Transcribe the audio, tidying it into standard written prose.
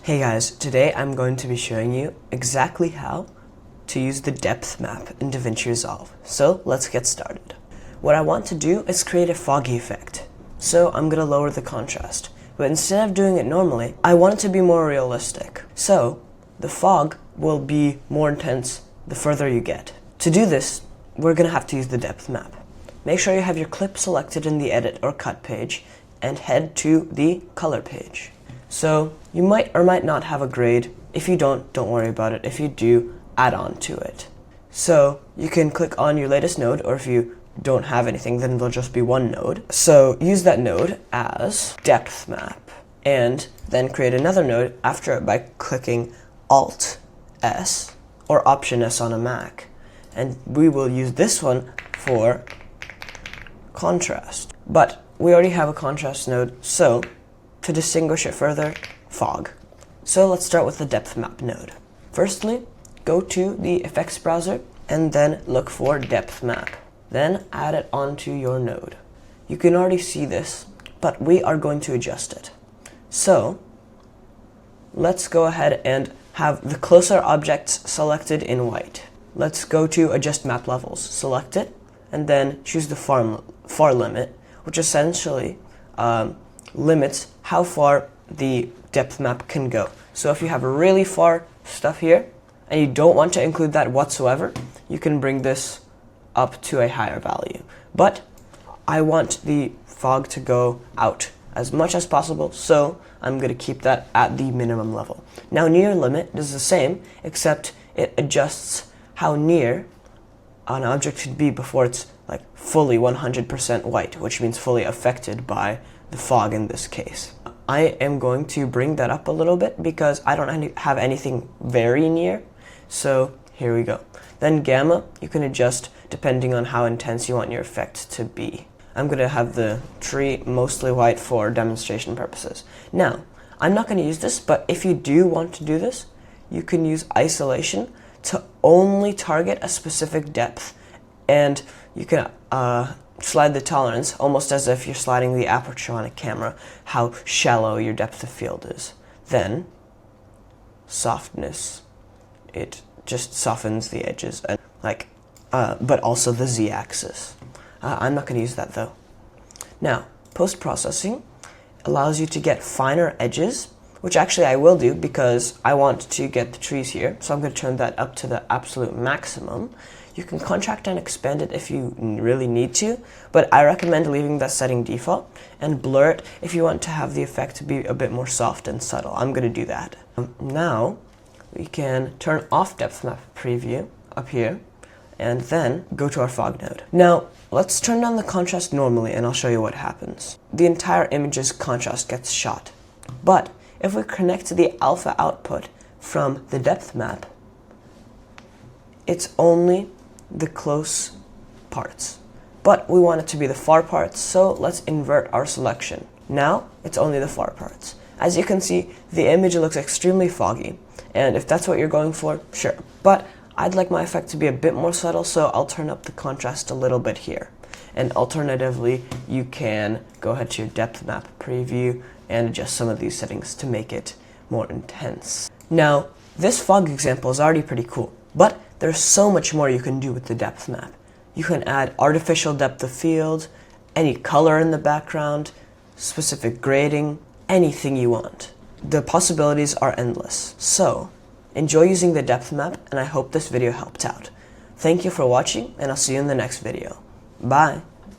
Hey guys, today I'm going to be showing you exactly how to use the depth map in DaVinci Resolve. So let's get started. What I want to do is create a foggy effect. So I'm going to lower the contrast. But instead of doing it normally, I want it to be more realistic. So the fog will be more intense the further you get. To do this, we're going to have to use the depth map. Make sure you have your clip selected in the edit or cut page and head to the color page. So you might or might not have a grade. If you don't worry about it. If you do, add on to it. So you can click on your latest node, or if you don't have anything, then there'll just be one node. So use that node as depth map, and then create another node after it by clicking Alt S or Option S on a Mac. And we will use this one for contrast. But we already have a contrast node, so to distinguish it further, fog. So let's start with the depth map node. Firstly, go to the effects browser and then look for depth map. Then add it onto your node. You can already see this, but we are going to adjust it. So let's go ahead and have the closer objects selected in white. Let's go to adjust map levels, select it, and then choose the far limit, which essentially limits how far the depth map can go. So if you have really far stuff here and you don't want to include that whatsoever, you can bring this up to a higher value. But I want the fog to go out as much as possible, so I'm going to keep that at the minimum level. Now near limit is the same, except it adjusts how near an object should be before it's like fully 100% white, which means fully affected by the fog in this case. I am going to bring that up a little bit because I don't have anything very near. So here we go. Then gamma, you can adjust depending on how intense you want your effect to be. I'm going to have the tree mostly white for demonstration purposes. Now, I'm not going to use this, but if you do want to do this, you can use isolation to only target a specific depth, and you can slide the tolerance almost as if you're sliding the aperture on a camera, how shallow your depth of field is. Then softness, it just softens the edges, and but also the z-axis. I'm not going to use that though. Now, post-processing allows you to get finer edges, which actually I will do because I want to get the trees here, so I'm going to turn that up to the absolute maximum. You can contract and expand it if you really need to, but I recommend leaving that setting default and blur it if you want to have the effect to be a bit more soft and subtle. I'm going to do that. Now we can turn off depth map preview up here and then go to our fog node. Now let's turn down the contrast normally and I'll show you what happens. The entire image's contrast gets shot, but if we connect to the alpha output from the depth map, it's only the close parts. But we want it to be the far parts, so let's invert our selection. Now, it's only the far parts. As you can see, the image looks extremely foggy, and if that's what you're going for, sure. But I'd like my effect to be a bit more subtle, so I'll turn up the contrast a little bit here. And alternatively, you can go ahead to your depth map preview and adjust some of these settings to make it more intense. Now, this fog example is already pretty cool, but there's so much more you can do with the depth map. You can add artificial depth of field, any color in the background, specific grading, anything you want. The possibilities are endless. So, enjoy using the depth map, and I hope this video helped out. Thank you for watching, and I'll see you in the next video. Bye!